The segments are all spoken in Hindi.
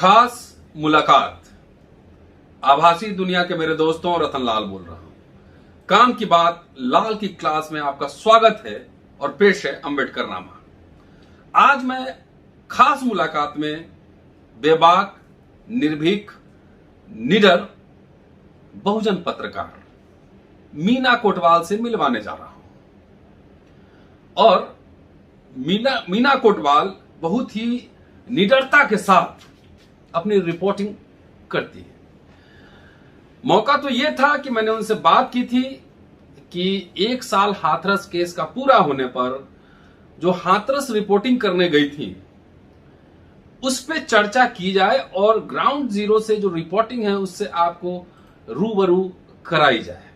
खास मुलाकात। आभासी दुनिया के मेरे दोस्तों, रतन लाल बोल रहा हूं। काम की बात लाल की क्लास में आपका स्वागत है और पेश है अंबेडकर नामा। आज मैं खास मुलाकात में बेबाक, निर्भीक, निडर बहुजन पत्रकार मीना कोटवाल से मिलवाने जा रहा हूं। और मीना कोटवाल बहुत ही निडरता के साथ अपनी रिपोर्टिंग करती है। मौका तो यह था कि मैंने उनसे बात की थी कि 1 साल हाथरस केस का पूरा होने पर जो हाथरस रिपोर्टिंग करने गई थी उस पे चर्चा की जाए और ग्राउंड जीरो से जो रिपोर्टिंग है उससे आपको रूबरू कराई जाए।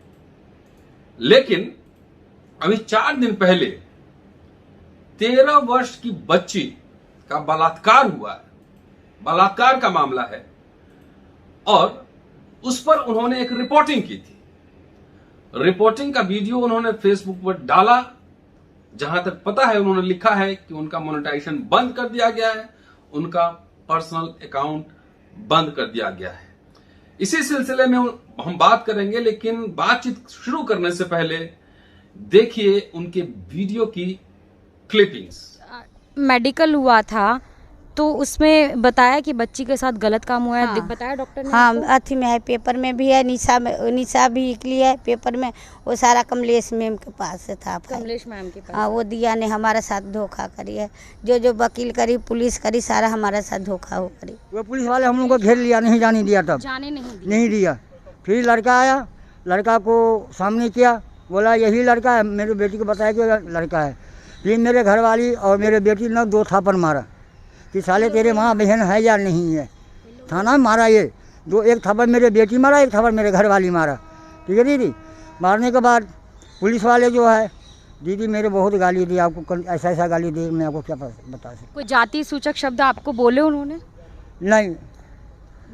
लेकिन अभी 4 दिन पहले 13 वर्ष की बच्ची का बलात्कार हुआ है, बलात्कार का मामला है, और उस पर उन्होंने एक रिपोर्टिंग की थी। रिपोर्टिंग का वीडियो उन्होंने फेसबुक पर डाला। जहां तक पता है उन्होंने लिखा है कि उनका मोनेटाइजेशन बंद कर दिया गया है, उनका पर्सनल अकाउंट बंद कर दिया गया है। इसी सिलसिले में हम बात करेंगे, लेकिन बातचीत शुरू करने से पहले देखिए उनके वीडियो की क्लिपिंग्स। मेडिकल हुआ था तो उसमें बताया कि बच्ची के साथ गलत काम हुआ है। हाँ। बताया डॉक्टर ने? हाँ, अथी में है, पेपर में भी है, निशा भी निकली है पेपर में। वो सारा कमलेश मैम के पास से था। कमलेश मैम के पास। हाँ, वो दिया ने हमारे साथ धोखा करी है। जो वकील करी, पुलिस करी, सारा हमारे साथ धोखा हो करी। वो पुलिस वाले हम लोग को घेर लिया, नहीं जाने दिया, तब जाने नहीं दिया। फिर लड़का आया, लड़का को सामने किया, बोला यही लड़का है। मेरी बेटी को बताया कि लड़का है। फिर मेरे घरवाली और मेरे बेटी ने 2 थापड़ मारा कि साले तेरे माँ बहन है या नहीं है। थाना में मारा ये एक थापड़ मेरे बेटी मारा, एक थापड़ मेरे घरवाली मारा। ठीक है दीदी। मारने के बाद पुलिस वाले जो है, दीदी मेरे बहुत गाली दी, आपको ऐसा ऐसा गाली दी, मैं आपको क्या बता सकता। कोई जाति सूचक शब्द आपको बोले उन्होंने? नहीं,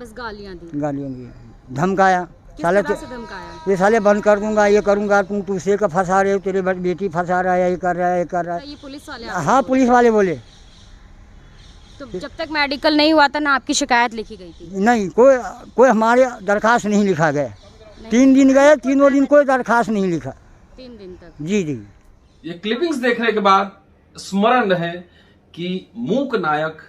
बस गालियां दी। गालियाँ दी, धमकाया। साले किस तरह से धमकाया? ये साले बंद कर दूंगा, ये करूंगा, तुम दूसरे का फंसा रहे हो, तेरे बेटी फंसा रहा है, ये कर रहा है, ये कर रहा है। ये पुलिस वाले? हाँ, पुलिस वाले बोले। तो जब तक मेडिकल नहीं हुआ था ना आपकी शिकायत लिखी गई थी? नहीं, कोई हमारे दरखास्त नहीं लिखा गया। 3 दिन गए, 3 दिन कोई दरखास्त नहीं लिखा। 3 दिन तक? जी जी। ये क्लिपिंग्स देखने के बाद स्मरण रहे कि मूक नायक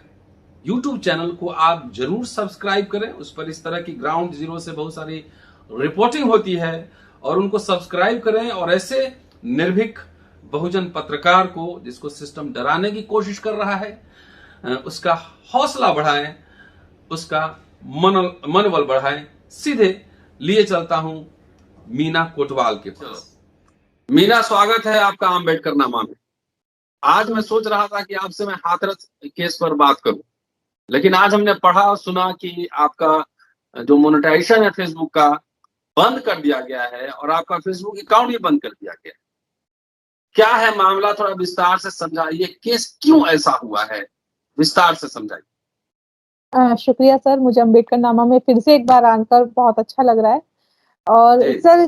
यूट्यूब चैनल को आप जरूर सब्सक्राइब करें। उस पर इस तरह की ग्राउंड जीरो से बहुत सारी रिपोर्टिंग होती है और उनको सब्सक्राइब करें। और ऐसे निर्भीक बहुजन पत्रकार को, जिसको सिस्टम डराने की कोशिश कर रहा है, उसका हौसला बढ़ाएं, उसका मनोबल बढ़ाएं। सीधे लिए चलता हूं मीना कोटवाल के पास। मीना, स्वागत है आपका अंबेडकर नामा में। आज मैं सोच रहा था कि आपसे मैं हाथरस केस पर बात करूं, लेकिन आज हमने पढ़ा और सुना कि आपका जो मोनेटाइजेशन है फेसबुक का बंद कर दिया गया है और आपका फेसबुक अकाउंट भी बंद कर दिया गया है। क्या है मामला, थोड़ा विस्तार से समझाइए। केस क्यों ऐसा हुआ है, विस्तार से समझाइए। शुक्रिया सर, मुझे अंबेडकर नामा में फिर से एक बार आकर बहुत अच्छा लग रहा है। और सर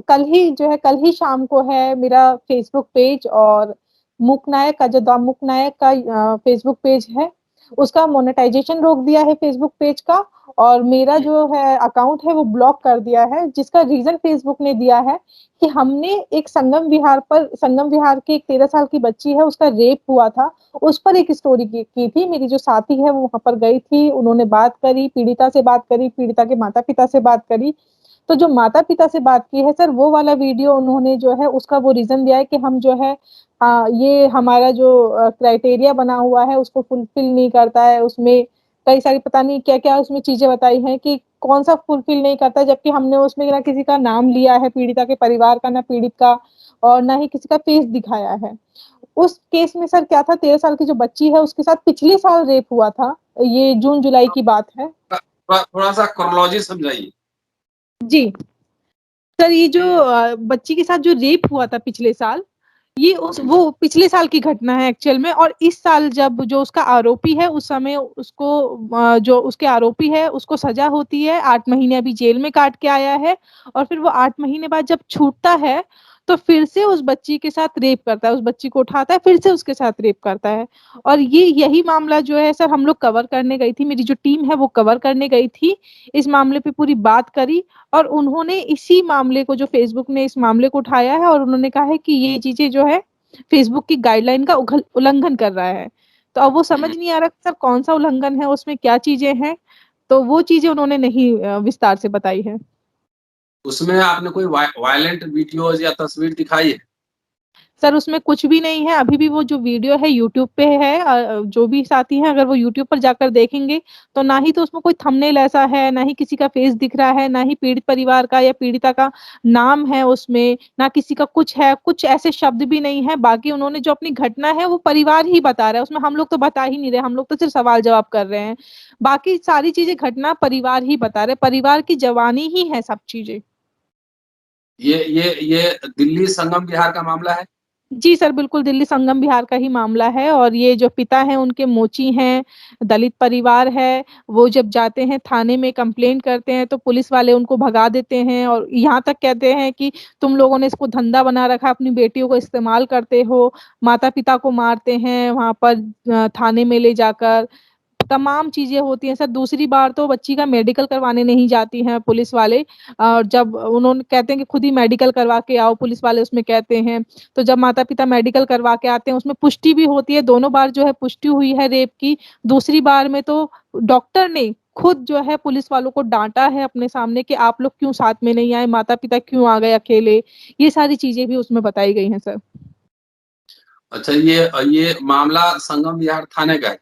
कल ही शाम को है मेरा फेसबुक पेज और मूक नायक का, जो मूक नायक का फेसबुक पेज है, उसका मोनेटाइजेशन रोक दिया है फेसबुक पेज का। और मेरा जो है अकाउंट है वो ब्लॉक कर दिया है, जिसका रीजन फेसबुक ने दिया है कि हमने एक संगम विहार की एक 13 साल की बच्ची है, उसका रेप हुआ था, उस पर एक स्टोरी की थी। मेरी जो साथी है वो वहां पर गई थी, उन्होंने बात करी, पीड़िता से बात करी, पीड़िता के माता पिता से बात करी। तो जो माता पिता से बात की है सर, वो वाला वीडियो उन्होंने जो है उसका वो रीजन दिया है कि हम जो है ये हमारा जो क्राइटेरिया बना हुआ है उसको फुलफिल नहीं करता है। उसमें कई सारी पता नहीं क्या क्या उसमें चीजें बताई हैं कि कौन सा फुलफिल नहीं करता, जबकि हमने उसमें ना किसी का नाम लिया है पीड़िता के परिवार का, ना पीड़ित का, और ना ही किसी का फेस दिखाया है। उस केस में सर क्या था, 13 साल की जो बच्ची है उसके साथ पिछले साल रेप हुआ था। ये जून जुलाई की बात है। थोड़ा सा क्रोनोलॉजी समझाइए। जी सर, ये जो बच्ची के साथ जो रेप हुआ था पिछले साल, ये वो पिछले साल की घटना है एक्चुअल में। और इस साल जब जो उसका आरोपी है, उस समय उसको जो उसके आरोपी है उसको सजा होती है, 8 महीने अभी जेल में काट के आया है। और फिर वो 8 महीने बाद जब छूटता है तो फिर से उस बच्ची के साथ रेप करता है, उस बच्ची को उठाता है, फिर से उसके साथ रेप करता है। और यही मामला जो है सर हम लोग कवर करने गई थी, मेरी जो टीम है वो कवर करने गई थी, इस मामले पे पूरी बात करी, और उन्होंने इसी मामले को, जो फेसबुक ने इस मामले को उठाया है, और उन्होंने कहा है कि ये चीजें जो है फेसबुक की गाइडलाइन का उल्लंघन कर रहा है। तो अब वो समझ नहीं आ रहा सर कौन सा उल्लंघन है, उसमें क्या चीजें हैं, तो वो चीजें उन्होंने नहीं विस्तार से बताई है। उसमें आपने कोई वायलेंट वीडियोज या तस्वीर दिखाई है? सर उसमें कुछ भी नहीं है, अभी भी वो जो वीडियो है यूट्यूब पे है, जो भी साथी हैं अगर वो यूट्यूब पर जाकर देखेंगे तो ना ही तो उसमें कोई थंबनेल ऐसा है, ना ही किसी का फेस दिख रहा है, ना ही पीड़ित परिवार का या पीड़िता का नाम है उसमें, ना किसी का कुछ है, कुछ ऐसे शब्द भी नहीं है। बाकी उन्होंने जो अपनी घटना है वो परिवार ही बता रहा है, उसमें हम लोग तो बता ही नहीं रहे, हम लोग तो सिर्फ सवाल जवाब कर रहे हैं। बाकी सारी चीजें घटना परिवार ही बता रहे, परिवार की जवानी ही है सब चीजें। ये दिल्ली संगम विहार का मामला है? जी सर, बिल्कुल दिल्ली संगम विहार का ही मामला है, और ये जो पिता हैं उनके मोची हैं, दलित परिवार है, वो जब जाते हैं थाने में कंप्लेंट करते हैं तो पुलिस वाले उनको भगा देते हैं, और यहाँ तक कहते हैं कि तुम लोगों ने इसको धंधा बना रखा, अपनी बेटियों को इस्तेमाल करते हो, माता पिता को मारते हैं वहां पर थाने में ले जाकर, तमाम चीजें होती हैं सर। दूसरी बार तो बच्ची का मेडिकल करवाने नहीं जाती हैं पुलिस वाले, और जब उन्होंने कहते हैं कि खुद ही मेडिकल करवा के आओ, पुलिस वाले उसमें कहते हैं, तो जब माता पिता मेडिकल करवा के आते हैं उसमें पुष्टि भी होती है, दोनों बार जो है पुष्टि हुई है रेप की। दूसरी बार में तो डॉक्टर ने खुद जो है पुलिस वालों को डांटा है अपने सामने कि आप लोग क्यों साथ में नहीं आए, माता पिता क्यों आ गए अकेले, ये सारी चीजें भी उसमें बताई गई हैं सर। अच्छा, ये मामला संगम विहार थाने का है?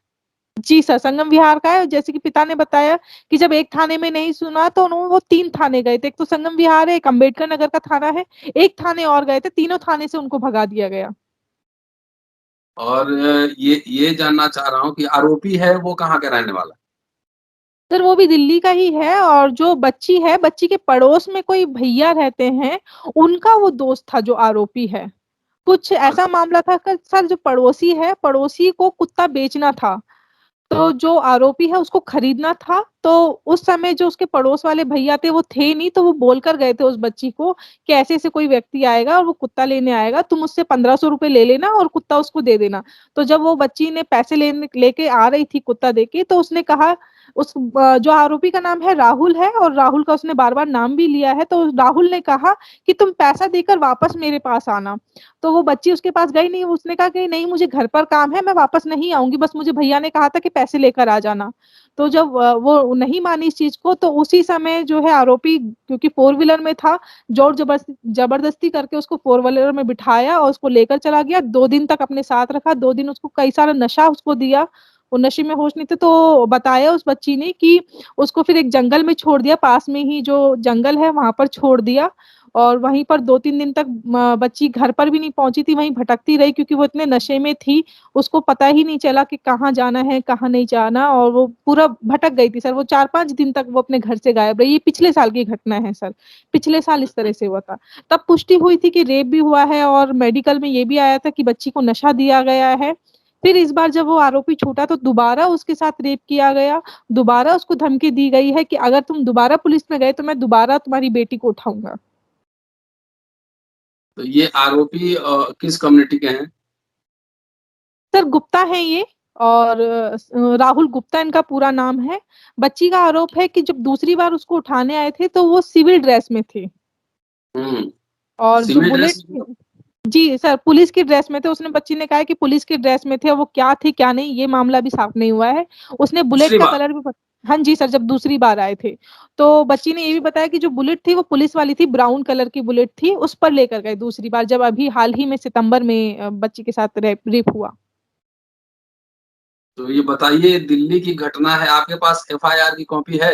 जी सर, संगम विहार का है। जैसे कि पिता ने बताया कि जब एक थाने में नहीं सुना तो वो 3 थाने गए थे। एक तो संगम विहार है, एक अम्बेडकर नगर का थाना है, एक थाने और गए थे, तीनों थाने से उनको भगा दिया गया। और ये जानना चाह रहा हूँ कि आरोपी है वो कहाँ का रहने वाला? सर वो भी दिल्ली का ही है, और जो बच्ची है, बच्ची के पड़ोस में कोई भैया रहते हैं, उनका वो दोस्त था जो आरोपी है। कुछ ऐसा अच्छा। मामला था कि सर जो पड़ोसी है, पड़ोसी को कुत्ता बेचना था, तो जो आरोपी है उसको खरीदना था, तो उस समय जो उसके पड़ोस वाले भैया थे वो थे नहीं, तो वो बोलकर गए थे उस बच्ची को कि ऐसे ऐसे कोई व्यक्ति आएगा और वो कुत्ता लेने आएगा, तुम उससे 1500 रुपए ले लेना और कुत्ता उसको दे देना। तो जब वो बच्ची ने पैसे लेके आ रही थी कुत्ता देके, तो उसने कहा, जो आरोपी का नाम है राहुल है, और राहुल का उसने बार बार नाम भी लिया है, तो राहुल ने कहा कि तुम पैसा देकर वापस मेरे पास आना। तो वो बच्ची उसके पास गई नहीं, उसने कहा कि नहीं मुझे घर पर काम है, मैं वापस नहीं आऊंगी, बस मुझे भैया ने कहा था कि पैसे लेकर आ जाना। तो जब वो नहीं मानी इस चीज को, तो उसी समय जो है आरोपी, क्योंकि 4 व्हीलर में था, जोर जबरदस्ती करके उसको 4 व्हीलर में बिठाया और उसको लेकर चला गया, 2 दिन तक अपने साथ रखा, 2 दिन उसको कई सारा नशा उसको दिया, वो नशे में होश नहीं थे, तो बताया उस बच्ची ने कि उसको फिर एक जंगल में छोड़ दिया, पास में ही जो जंगल है वहां पर छोड़ दिया, और वहीं पर 2-3 दिन तक बच्ची घर पर भी नहीं पहुंची थी, वहीं भटकती रही, क्योंकि वो इतने नशे में थी, उसको पता ही नहीं चला कि कहाँ जाना है कहाँ नहीं जाना, और वो पूरा भटक गई थी सर। वो 4-5 दिन तक वो अपने घर से गायब रही। ये पिछले साल की घटना है सर, पिछले साल इस तरह से हुआ था। तब पुष्टि हुई थी कि रेप भी हुआ है, और मेडिकल में ये भी आया था कि बच्ची को नशा दिया गया है। फिर इस बार जब वो आरोपी छूटा तो दोबारा उसके साथ रेप किया गया, दोबारा उसको धमकी दी गई है कि अगर तुम दोबारा पुलिस में गए तो मैं दोबारा तुम्हारी बेटी को उठाऊंगा। तो ये आरोपी किस कम्युनिटी के हैं? सर गुप्ता है ये, और राहुल गुप्ता इनका पूरा नाम है। बच्ची का आरोप है कि जब दूसरी बार उसको उठाने आए थे तो वो सिविल ड्रेस में थे, हम्म। और जो सिविल बुलेट, ड्रेस? जी सर पुलिस की ड्रेस में थे, उसने, बच्ची ने कहा है कि पुलिस की ड्रेस में थे, और वो क्या थे क्या नहीं ये मामला भी साफ नहीं हुआ है। उसने बुलेट दूसरी का बात। कलर भी हाँ जी सर, जब दूसरी बार आए थे तो बच्ची ने ये भी बताया कि जो बुलेट थी वो पुलिस वाली थी, ब्राउन कलर की बुलेट थी, उस पर लेकर गए दूसरी बार, जब अभी हाल ही में सितंबर में बच्ची के साथ रेप हुआ। तो ये बताइए, दिल्ली की घटना है, आपके पास एफआईआर की कॉपी है?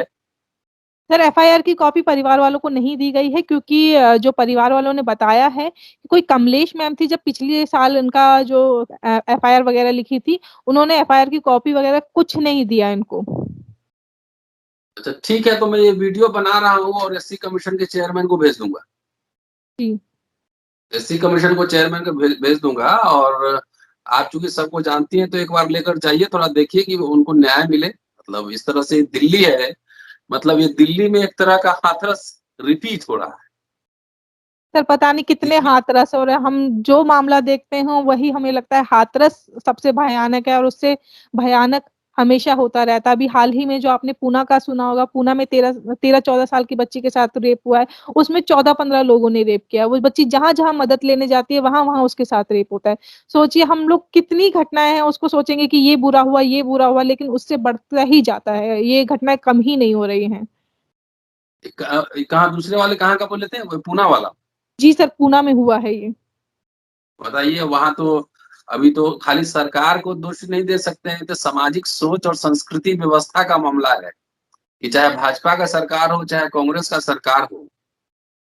सर एफआईआर की कॉपी परिवार वालों को नहीं दी गई है, क्योंकि जो परिवार वालों ने बताया है कि कोई कमलेश मैम थी, जब पिछले साल उनका जो एफआईआर वगैरह लिखी थी, उन्होंने एफआईआर की कॉपी वगैरह कुछ नहीं दिया इनको। अच्छा ठीक है, तो मैं ये वीडियो बना रहा हूँ और एससी कमीशन के चेयरमैन को भेज दूंगा। जी एससी कमीशन को चेयरमैन को भेज दूंगा। और आप चूंकि सबको जानती हैं तो एक बार लेकर जाइए, थोड़ा देखिए कि उनको न्याय मिले। मतलब इस तरह से दिल्ली है, मतलब ये दिल्ली में एक तरह का हाथरस रिपीट हो रहा है। सर पता नहीं कितने हाथरस हो रहे हैं। हम जो मामला देखते हैं वही हमें लगता है हाथरस सबसे भयानक है, और उससे भयानक हमेशा होता रहता है। अभी हाल ही में जो आपने पूना का सुना होगा, पूना में 13-14 साल की बच्ची के साथ रेप हुआ है। उसमें 14-15 लोगों ने रेप किया। वो बच्ची जहां जहां मदद लेने जाती है वहां वहां उसके साथ रेप होता है। सोचिए, हम लोग कितनी घटनाएं हैं उसको सोचेंगे कि ये बुरा हुआ, ये बुरा हुआ, लेकिन उससे बढ़ता ही जाता है। ये घटनाएं कम ही नहीं हो रही हैं। कहाँ दूसरे वाले कहाँ का बोले थे, वो पूना वाला? जी सर, पूना में हुआ है ये। बताइए, वहां तो अभी तो खाली सरकार को दोष नहीं दे सकते हैं, तो सामाजिक सोच और संस्कृति व्यवस्था का मामला है कि चाहे भाजपा का सरकार हो, चाहे कांग्रेस का सरकार हो,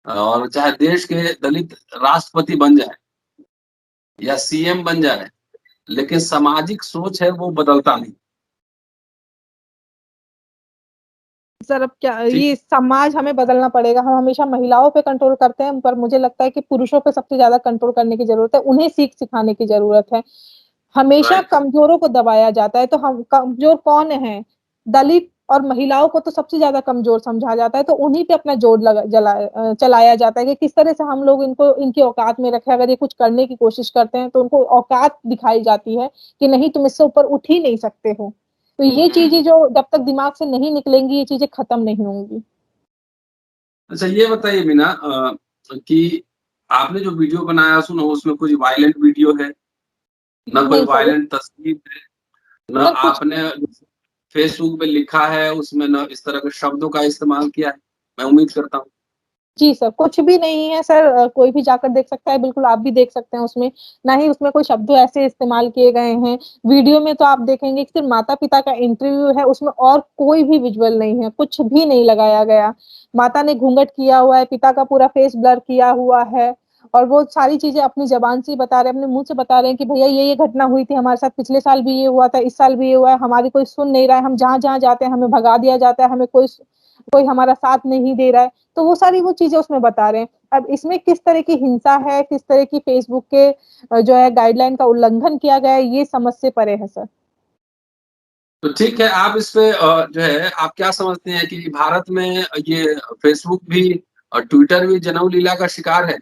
और चाहे देश के दलित राष्ट्रपति बन जाए या सीएम बन जाए, लेकिन सामाजिक सोच है वो बदलता नहीं। सर अब क्या, ठीक। ये समाज हमें बदलना पड़ेगा। हम हमेशा महिलाओं पे कंट्रोल करते हैं, पर मुझे लगता है कि पुरुषों पे सबसे ज्यादा कंट्रोल करने की जरूरत है। उन्हें सीख सिखाने की जरूरत है। हमेशा राइट। कमजोरों को दबाया जाता है, तो हम कमजोर कौन है? दलित और महिलाओं को तो सबसे ज्यादा कमजोर समझा जाता है, तो उन्हीं पे अपना जोर चलाया जाता है कि किस तरह से हम लोग इनको इनकी औकात में रखें। अगर ये कुछ करने की कोशिश करते हैं तो उनको औकात दिखाई जाती है कि नहीं, तुम इससे ऊपर उठ ही नहीं सकते हो। तो ये चीजें जो जब तक दिमाग से नहीं निकलेंगी, ये चीजें खत्म नहीं होंगी। अच्छा, ये बताइए मीना, कि आपने जो वीडियो बनाया सुनो, उसमें कुछ वायलेंट वीडियो है? ना कोई नहीं सर, वायलेंट तस्वीर है? ना सर कुछ आपने फेसबुक पे लिखा है उसमें, ना इस तरह के शब्दों का इस्तेमाल किया है? मैं उम्मीद करता हूँ। जी सर, कुछ भी नहीं है सर। कोई भी जाकर देख सकता है, बिल्कुल आप भी देख सकते हैं उसमें। ना ही उसमें कोई शब्द ऐसे इस्तेमाल किए गए हैं। वीडियो में तो आप देखेंगे कि सिर्फ माता पिता का इंटरव्यू है, उसमें और कोई भी विजुअल नहीं है, कुछ भी नहीं लगाया गया। माता ने घूंघट किया हुआ है, पिता का पूरा फेस ब्लर किया हुआ है, और वो सारी चीजें अपनी जबान से ही बता रहे हैं, अपने मुंह से बता रहे हैं कि भैया ये घटना हुई थी हमारे साथ, पिछले साल भी ये हुआ था, इस साल भी ये हुआ है, हमारी कोई सुन नहीं रहा है, हम जहां जहां जाते हैं हमें भगा दिया जाता है, हमें कोई कोई हमारा साथ नहीं दे रहा है। तो वो सारी वो चीजें उसमें बता रहे हैं। अब इसमें किस तरह की हिंसा है, किस तरह की फेसबुक के जो है गाइडलाइन का उल्लंघन किया गया है, ये समझ से परे है सर। तो ठीक है, आप इस पे जो है आप क्या समझते हैं कि भारत में ये फेसबुक भी और ट्विटर भी जनेऊ लीला का शिकार है?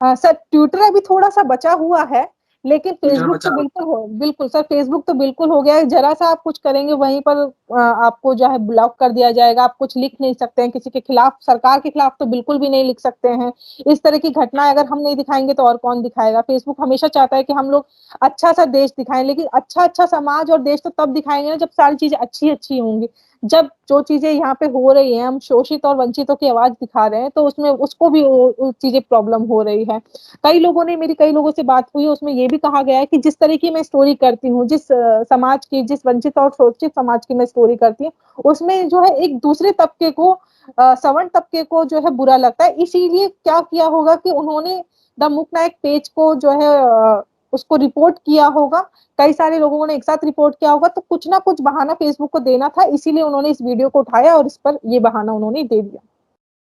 सर ट्विटर अभी थोड़ा सा बचा हुआ है, लेकिन ट्विटर फेसबुक तो बचा? बिल्कुल सर, फेसबुक तो बिल्कुल हो गया है। जरा सा आप कुछ करेंगे वहीं पर आपको जो है ब्लॉक कर दिया जाएगा। आप कुछ लिख नहीं सकते हैं किसी के खिलाफ, सरकार के खिलाफ तो बिल्कुल भी नहीं लिख सकते हैं। इस तरह की घटनाएं अगर हम नहीं दिखाएंगे तो और कौन दिखाएगा? फेसबुक हमेशा चाहता है कि हम लोग अच्छा सा देश दिखाएं, लेकिन अच्छा अच्छा समाज और देश तो तब दिखाएंगे ना जब सारी चीजें अच्छी अच्छी होंगी। जब जो चीजें यहाँ पे हो रही हैं, हम शोषित और वंचितों की आवाज दिखा रहे हैं, तो उसमें उसको भी वो चीजें प्रॉब्लम हो रही है। कई लोगों से बात हुई, उसमें ये भी कहा गया है कि जिस तरह की मैं स्टोरी करती हूँ, जिस समाज की, जिस वंचित और शोषित समाज की मैं स्टोरी करती हूँ, उसमें जो है एक दूसरे तबके को, सवर्ण तबके को जो है बुरा लगता है। इसीलिए क्या किया होगा कि उन्होंने द मुक नायक पेज को जो है उसको रिपोर्ट किया होगा। कई सारे लोगों ने एक साथ रिपोर्ट किया होगा, तो कुछ ना कुछ बहाना फेसबुक को देना था, इसीलिए उन्होंने इस वीडियो को उठाया और इस पर ये बहाना उन्होंने दे दिया।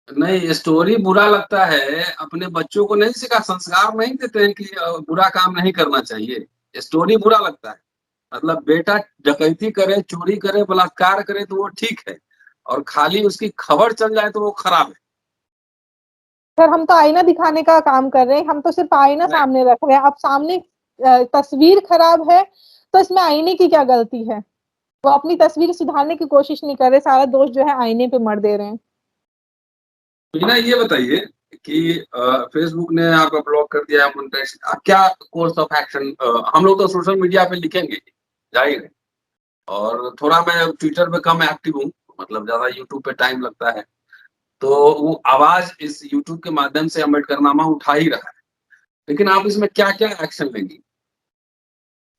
नहीं, स्टोरी बुरा लगता है, अपने बच्चों को नहीं सिखा, संस्कार नहीं देते हैं कि बुरा काम नहीं करना चाहिए। स्टोरी बुरा लगता है। मतलब बेटा डकैती करे, चोरी करे, बलात्कार करे तो वो ठीक है, और खाली उसकी खबर चल जाए तो वो खराब है। सर हम तो आईना दिखाने का काम कर रहे हैं, हम तो सिर्फ आईना नहीं, सामने रख रहे हैं। अब सामने तस्वीर खराब है, तो इसमें आईने की क्या गलती है? वो अपनी तस्वीर सुधारने की कोशिश नहीं कर रहे, सारा दोष जो है आईने पे मर दे रहे हैं। बिना ये बताइए कि फेसबुक ने आपका ब्लॉक कर दिया है, मोनेटाइजेशन, क्या कोर्स ऑफ एक्शन? हम लोग तो सोशल मीडिया पे लिखेंगे, जाहिर है, और थोड़ा मैं ट्विटर पे कम एक्टिव हूँ, मतलब ज्यादा यूट्यूब पे टाइम लगता है, तो वो आवाज इस यूट्यूब के माध्यम से अम्बेडकरनामा उठा ही रहा है, लेकिन आप इसमें क्या क्या एक्शन लेंगी?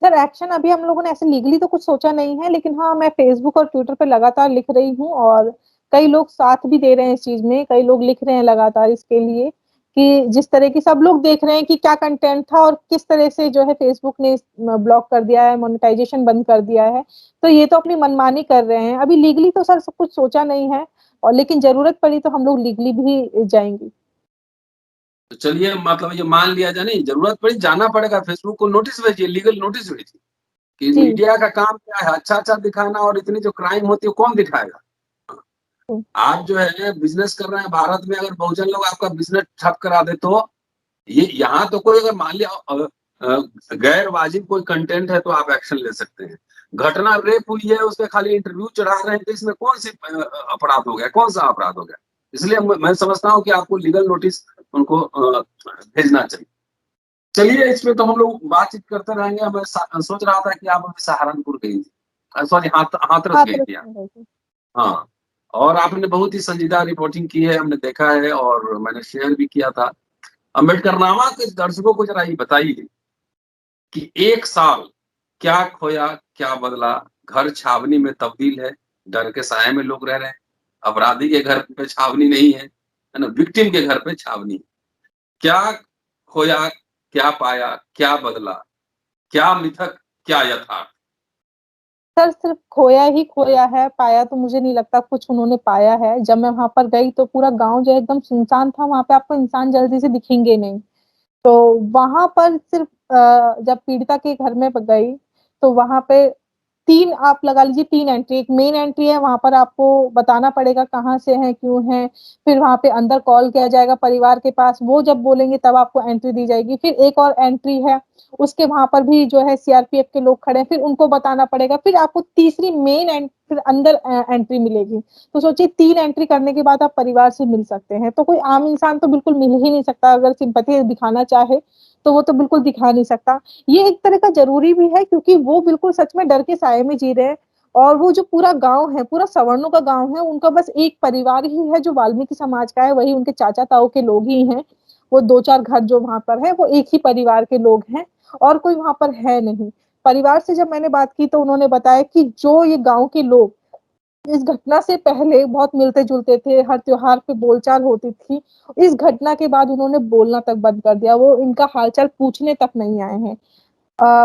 सर एक्शन अभी हम लोगों ने ऐसे लीगली तो कुछ सोचा नहीं है, लेकिन हाँ मैं फेसबुक और ट्विटर पे लगातार लिख रही हूँ, और कई लोग साथ भी दे रहे हैं इस चीज में। कई लोग लिख रहे हैं लगातार इसके लिए कि जिस तरह की सब लोग देख रहे हैं कि क्या कंटेंट था और किस तरह से जो है फेसबुक ने ब्लॉक कर दिया है, मोनेटाइजेशन बंद कर दिया है। तो ये तो अपनी मनमानी कर रहे हैं। अभी लीगली तो सर सब कुछ सोचा नहीं है, और लेकिन जरूरत पड़ी तो हम लोग लीगली भी जाएंगे। तो चलिए, मतलब ये मान लिया जाए, नहीं जरूरत पड़ी जाना पड़ेगा, फेसबुक को नोटिस भेजिए, लीगल नोटिस भेजिए कि जी मीडिया का काम क्या है, अच्छा अच्छा दिखाना, और इतनी जो क्राइम होती है कौन दिखाएगा? आप जो है बिजनेस कर रहे हैं भारत में, अगर बहुजन लोग आपका बिजनेस ठप करा दे तो ये यहाँ तो कोई अगर मान लिया गैर वाजिब कोई कंटेंट है तो आप एक्शन ले सकते हैं। घटना रेप हुई है, उसके खाली इंटरव्यू चढ़ा रहे हैं, तो इसमें कौन सी अपराध हो गया, कौन सा अपराध हो गया? इसलिए मैं समझता हूँ कि आपको लीगल नोटिस उनको भेजना चाहिए। चलिए, इसमें तो हम लोग बातचीत करते रहेंगे। मैं सोच रहा था कि आप अभी सहारनपुर गई थी, सॉरी हाथरस गई थी आप। हाँ, और आपने बहुत ही संजीदा रिपोर्टिंग की है, हमने देखा है और मैंने शेयर भी किया था। अम्बेडकरनामा के दर्शकों को जरा ये बताइए कि 1 साल क्या खोया क्या बदला। घर छावनी में तब्दील है, डर के साए में लोग रह रहे हैं। अपराधी के घर पे छावनी नहीं है ना, विक्टिम के घर पे छावनी है। क्या खोया क्या पाया क्या बदला, क्या मिथक क्या यथार्थ? सर सिर्फ खोया ही खोया है, पाया तो मुझे नहीं लगता कुछ उन्होंने पाया है। जब मैं वहां पर गई तो पूरा गांव जो है एकदम सुनसान था, वहां पे आपको इंसान जल्दी से दिखेंगे नहीं। तो वहां पर सिर्फ जब पीड़िता के घर में गई तो वहां पे तीन, आप लगा लीजिए तीन एंट्री। एक मेन एंट्री है, वहां पर आपको बताना पड़ेगा कहाँ से है क्यों है। फिर वहां पे अंदर कॉल किया जाएगा परिवार के पास, वो जब बोलेंगे तब आपको एंट्री दी जाएगी। फिर एक और एंट्री है, उसके वहां पर भी जो है सीआरपीएफ के लोग खड़े हैं, फिर उनको बताना पड़ेगा। फिर आपको तीसरी मेन फिर अंदर एंट्री मिलेगी। तो सोचिए 3 एंट्री करने के बाद आप परिवार से मिल सकते हैं। तो कोई आम इंसान तो बिल्कुल मिल ही नहीं सकता, अगर सिंपैथी दिखाना चाहे तो वो तो बिल्कुल दिखा नहीं सकता। ये एक तरह का जरूरी भी है क्योंकि वो बिल्कुल सच में डर के साए में जी रहे हैं। और वो जो पूरा गांव है, पूरा सवर्णों का गांव है, उनका बस एक परिवार ही है जो वाल्मीकि समाज का है, वही उनके चाचा ताऊ के लोग ही हैं। वो 2-4 घर जो वहां पर है वो एक ही परिवार के लोग हैं, और कोई वहां पर है नहीं। परिवार से जब मैंने बात की तो उन्होंने बताया कि जो ये गांव के लोग इस घटना से पहले बहुत मिलते जुलते थे, हर त्योहार पे बोलचाल होती थी, इस घटना के बाद उन्होंने बोलना तक बंद कर दिया। वो इनका हालचाल पूछने तक नहीं आए हैं।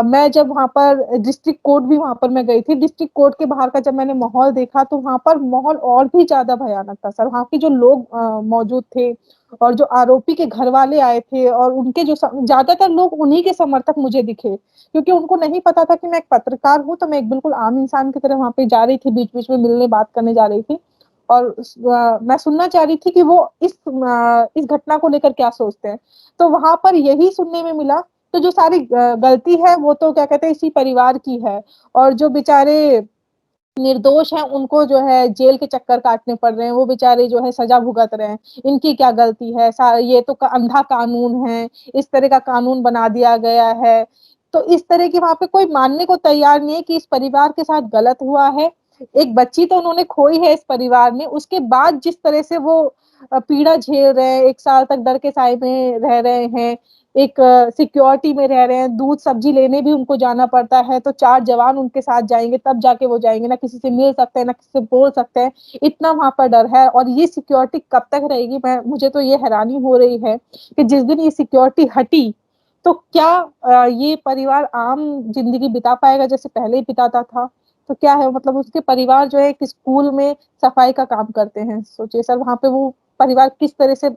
मैं जब वहां पर डिस्ट्रिक्ट कोर्ट भी वहां पर मैं गई थी, डिस्ट्रिक्ट कोर्ट के बाहर का जब मैंने माहौल देखा तो वहां पर माहौल और भी ज्यादा भयानक था सर। वहां के जो लोग मौजूद थे और जो आरोपी के घर वाले आए थे, और उनके जो ज्यादातर लोग उन्हीं के समर्थक मुझे दिखे, क्योंकि उनको नहीं पता था कि मैं एक पत्रकार हूँ। तो मैं एक बिल्कुल आम इंसान की तरह वहां पे जा रही थी, बीच बीच में मिलने बात करने जा रही थी, और मैं सुनना चाह रही थी कि वो इस घटना को लेकर क्या सोचते हैं। तो वहां पर यही सुनने में मिला। तो जो सारी गलती है वो तो क्या कहते हैं इसी परिवार की है, और जो बेचारे निर्दोष हैं उनको जो है जेल के चक्कर काटने पड़ रहे हैं, वो बेचारे जो है सजा भुगत रहे हैं। इनकी क्या गलती है? ये तो अंधा कानून है, इस तरह का कानून बना दिया गया है। तो इस तरह की वहां पे कोई मानने को तैयार नहीं है कि इस परिवार के साथ गलत हुआ है। एक बच्ची तो उन्होंने खोई है इस परिवार ने, उसके बाद जिस तरह से वो पीड़ा झेल रहे हैं, 1 साल तक डर के साए में रह रहे हैं, एक सिक्योरिटी में रह रहे हैं, दूध सब्जी लेने भी उनको जाना पड़ता है तो 4 जवान उनके साथ जाएंगे तब जाके वो जाएंगे, ना किसी से मिल सकते हैं ना किसी से बोल सकते हैं। इतना वहां पर डर है, और ये सिक्योरिटी कब तक रहेगी? मुझे तो ये हैरानी हो रही है कि जिस दिन ये सिक्योरिटी हटी तो क्या ये परिवार आम जिंदगी बिता पाएगा जैसे पहले ही बिताता था? तो क्या है, मतलब उसके परिवार जो है एक स्कूल में सफाई का काम करते हैं। सोचिए सर, वहां पे वो परिवार किस तरह से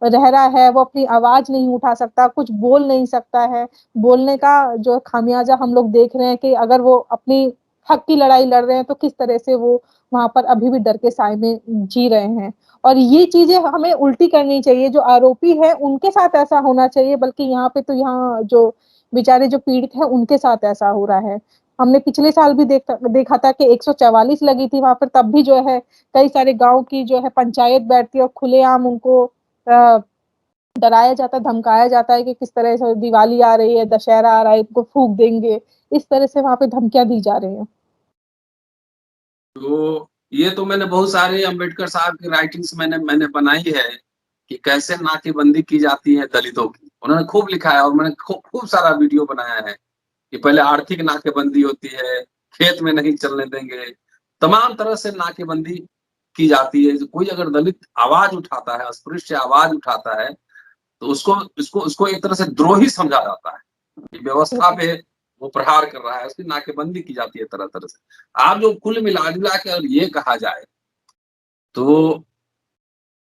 रह रहा है। वो अपनी आवाज नहीं उठा सकता, कुछ बोल नहीं सकता है। बोलने का जो खामियाजा हम लोग देख रहे हैं कि अगर वो अपनी हक की लड़ाई लड़ रहे हैं तो किस तरह से वो वहां पर अभी भी डर के साए में जी रहे हैं। और ये चीजें हमें उल्टी करनी चाहिए, जो आरोपी है उनके साथ ऐसा होना चाहिए, बल्कि यहाँ पे तो यहाँ जो बेचारे जो पीड़ित है उनके साथ ऐसा हो रहा है। हमने पिछले साल भी देखा था कि 144 लगी थी वहां पर, तब भी जो है कई सारे गांव की जो है पंचायत बैठती है और खुलेआम उनको डराया जाता है, धमकाया जाता है कि किस तरह से दिवाली आ रही है, दशहरा आ रहा है, इनको फूंक देंगे। इस तरह से वहां पे धमकियां दी जा रही हैं। तो ये तो मैंने बहुत सारे अंबेडकर साहब की राइटिंग्स मैंने मैंने बनाई है कि कैसे नाकेबंदी की जाती है दलितों की। उन्होंने खूब लिखा है और मैंने खूब खूब सारा वीडियो बनाया है कि पहले आर्थिक नाकेबंदी होती है, खेत में नहीं चलने देंगे, तमाम तरह से नाकेबंदी की जाती है। कोई अगर दलित आवाज उठाता है, अस्पृश्य आवाज उठाता है, तो उसको एक तरह से द्रोही समझा जाता है कि व्यवस्था पे वो प्रहार कर रहा है, उसकी नाकेबंदी की जाती है तरह तरह से। आप जो कुल मिला जुला के अगर ये कहा जाए तो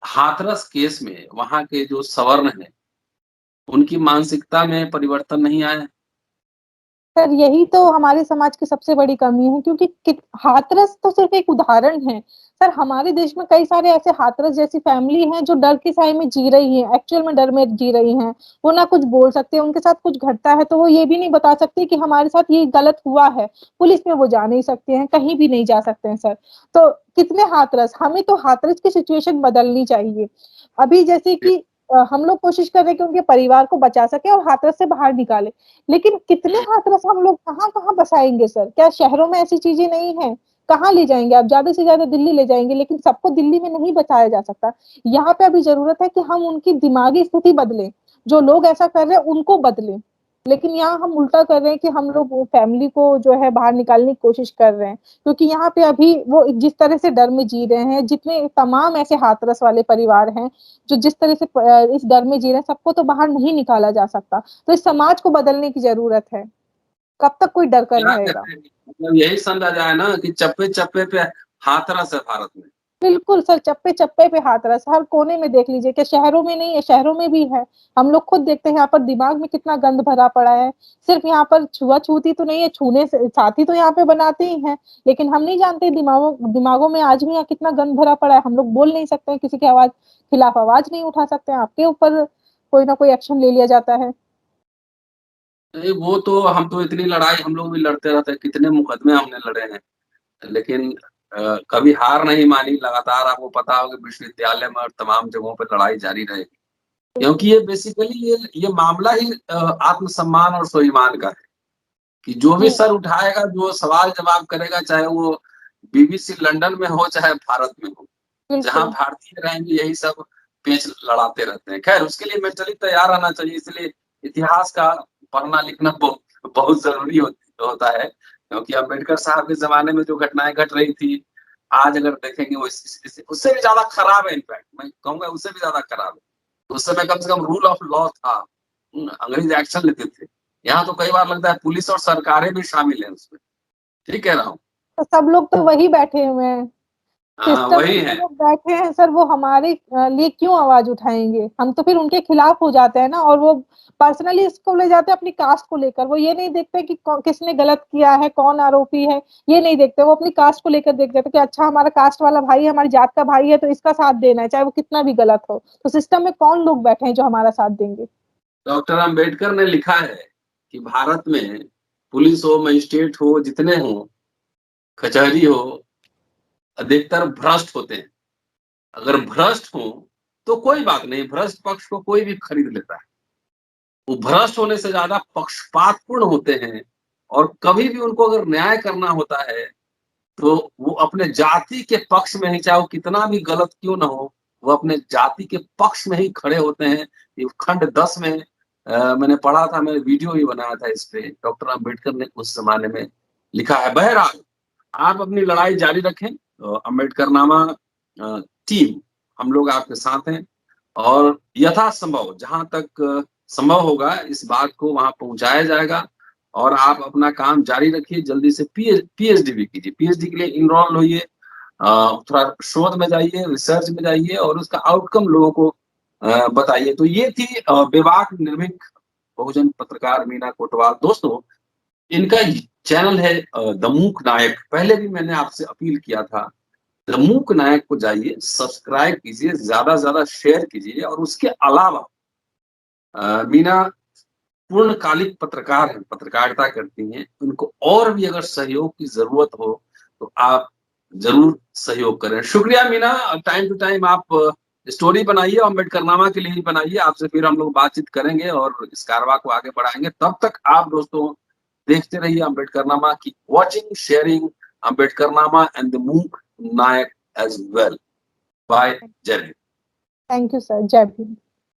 हाथरस केस में वहां के जो सवर्ण हैं उनकी मानसिकता में परिवर्तन नहीं आया। सर यही तो हमारे समाज की सबसे बड़ी कमी है, क्योंकि हाथरस तो सिर्फ एक उदाहरण है सर। हमारे देश में कई सारे ऐसे हाथरस जैसी फैमिली हैं जो डर के साए में जी रही हैं, एक्चुअल में डर में जी रही हैं। वो ना कुछ बोल सकते हैं, उनके साथ कुछ घटता है तो वो ये भी नहीं बता सकते कि हमारे साथ ये गलत हुआ है। पुलिस में वो जा नहीं सकते हैं, कहीं भी नहीं जा सकते हैं सर। तो कितने हाथरस, हमें तो हाथरस की सिचुएशन बदलनी चाहिए। अभी जैसे कि हम लोग कोशिश कर रहे हैं कि उनके परिवार को बचा सके और हाथरस से बाहर निकाले, लेकिन कितने हाथरस हम लोग कहाँ कहाँ बसाएंगे सर? क्या शहरों में ऐसी चीजें नहीं है? कहाँ ले जाएंगे आप? ज्यादा से ज्यादा दिल्ली ले जाएंगे, लेकिन सबको दिल्ली में नहीं बचाया जा सकता। यहाँ पे अभी जरूरत है कि हम उनकी दिमागी स्थिति बदलें, जो लोग ऐसा कर रहे हैं उनको बदलें। लेकिन यहाँ हम उल्टा कर रहे हैं कि हम लोग फैमिली को जो है बाहर निकालने की कोशिश कर रहे हैं, क्योंकि यहाँ पे अभी वो जिस तरह से डर में जी रहे हैं, जितने तमाम ऐसे हाथरस वाले परिवार हैं जो जिस तरह से इस डर में जी रहे हैं, सबको तो बाहर नहीं निकाला जा सकता। तो इस समाज को बदलने की जरूरत है। कब तक कोई डर कर क्या रहेगा? कहते हैं, मतलब यही समझा जाए ना कि चप्पे चप्पे पे हाथरस है भारत में। बिल्कुल सर, चप्पे चप्पे पे हाथरस, हर कोने में देख लीजिए। क्या शहरों में नहीं है? शहरों में भी है। हम लोग खुद देखते हैं यहाँ पर दिमाग में कितना गंद भरा पड़ा है। सिर्फ यहाँ पर छुआछूती तो नहीं है, छूने से साथी तो यहाँ पे बनाते ही हैं, लेकिन हम नहीं जानते दिमागों में आज भी यहाँ कितना गंद भरा पड़ा है। हम लोग बोल नहीं सकते हैं, किसी के खिलाफ आवाज नहीं उठा सकते हैं, आपके ऊपर कोई ना कोई एक्शन ले लिया जाता है। नहीं, वो तो हम तो इतनी लड़ाई हम लोग भी लड़ते रहते हैं, कितने मुकदमे हमने लड़े हैं, लेकिन कभी हार नहीं मानी। लगातार आपको पता होगा विश्वविद्यालय में और तमाम जगहों पर लड़ाई जारी रहेगी, क्योंकि ये बेसिकली ये मामला ही आत्मसम्मान और स्वाभिमान का है कि जो भी सर उठाएगा, जो सवाल जवाब करेगा, चाहे वो बीबीसी लंदन में हो चाहे भारत में हो, जहां भारतीय रहेंगे यही सब पेच लड़ाते रहते हैं। खैर, उसके लिए मेंटली तैयार रहना चाहिए, इसलिए इतिहास का पढ़ना लिखना बहुत जरूरी होता है, क्योंकि अम्बेडकर साहब के जमाने में जो घटनाएं घट रही थी, आज अगर देखेंगे वो उससे भी ज्यादा खराब है। इनफैक्ट मैं कहूंगा उससे भी ज्यादा खराब है। उस समय कम से कम रूल ऑफ लॉ था, अंग्रेज एक्शन लेते थे। यहाँ तो कई बार लगता है पुलिस और सरकारें भी शामिल है उसमें। ठीक कह रहा हूँ? तो सब लोग तो वही बैठे हुए हैं, हाँ, सिस्टम वही में है। जो लोग बैठे हैं सर, वो हमारे लिए क्यों आवाज उठाएंगे? हम तो फिर उनके खिलाफ हो जाते हैं ना, और वो पर्सनली इसको ले जाते हैं अपनी कास्ट को लेकर। वो ये नहीं देखते कि किसने गलत किया है, कौन आरोपी है, ये नहीं देखते। वो अपनी कास्ट को लेकर देखते हैं कि अच्छा हमारा कास्ट वाला भाई है, हमारी जात का भाई है, तो इसका साथ देना है, चाहे वो कितना भी गलत हो। तो सिस्टम में कौन लोग बैठे हैं जो हमारा साथ देंगे? डॉक्टर अंबेडकर ने लिखा है कि भारत में पुलिस हो, मजिस्ट्रेट हो, जितने हो, कचहरी हो, अधिकतर भ्रष्ट होते हैं। अगर भ्रष्ट हो तो कोई बात नहीं, भ्रष्ट पक्ष को कोई भी खरीद लेता है। वो भ्रष्ट होने से ज्यादा पक्षपातपूर्ण होते हैं, और कभी भी उनको अगर न्याय करना होता है तो वो अपने जाति के पक्ष में ही, चाहे वो कितना भी गलत क्यों ना हो, वो अपने जाति के पक्ष में ही खड़े होते हैं। ये खंड 10 में मैंने पढ़ा था, मैंने वीडियो भी बनाया था इस पे। डॉक्टर अंबेडकर ने उस जमाने में लिखा है। बहरहाल, आप अपनी लड़ाई जारी रखें। अंबेडकरनामा टीम, हम लोग आपके साथ हैं, और यथासंभव जहां तक संभव होगा इस बात को वहां पहुंचाया जाएगा। और आप अपना काम जारी रखिए, जल्दी से पीएचडी भी कीजिए, पीएचडी के लिए इनरोल होइए, थोड़ा शोध में जाइए, रिसर्च में जाइए, और उसका आउटकम लोगों को बताइए। तो ये थी बेबाक निर्भीक बहुजन पत्रकार मीना कोटवाल। दोस्तों, इनका चैनल है द मूक नायक। पहले भी मैंने आपसे अपील किया था, द मूक नायक को जाइए, सब्सक्राइब कीजिए, ज्यादा से ज्यादा शेयर कीजिए। और उसके अलावा मीना पूर्णकालिक पत्रकार हैं, पत्रकारिता करती हैं। उनको और भी अगर सहयोग की जरूरत हो तो आप जरूर सहयोग करें। शुक्रिया मीना, टाइम टू टाइम आप स्टोरी बनाइए, अम्बेडकरनामा के लिए ही बनाइए। आपसे फिर हम लोग बातचीत करेंगे और इस कारवा को आगे बढ़ाएंगे। तब तक आप दोस्तों देखते रहिए अम्बेडकरनामा की watching, sharing Ambedkarnama and the मूक नायक एज वेल। बाय, जय हिंद। थैंक यू सर, जय भीम।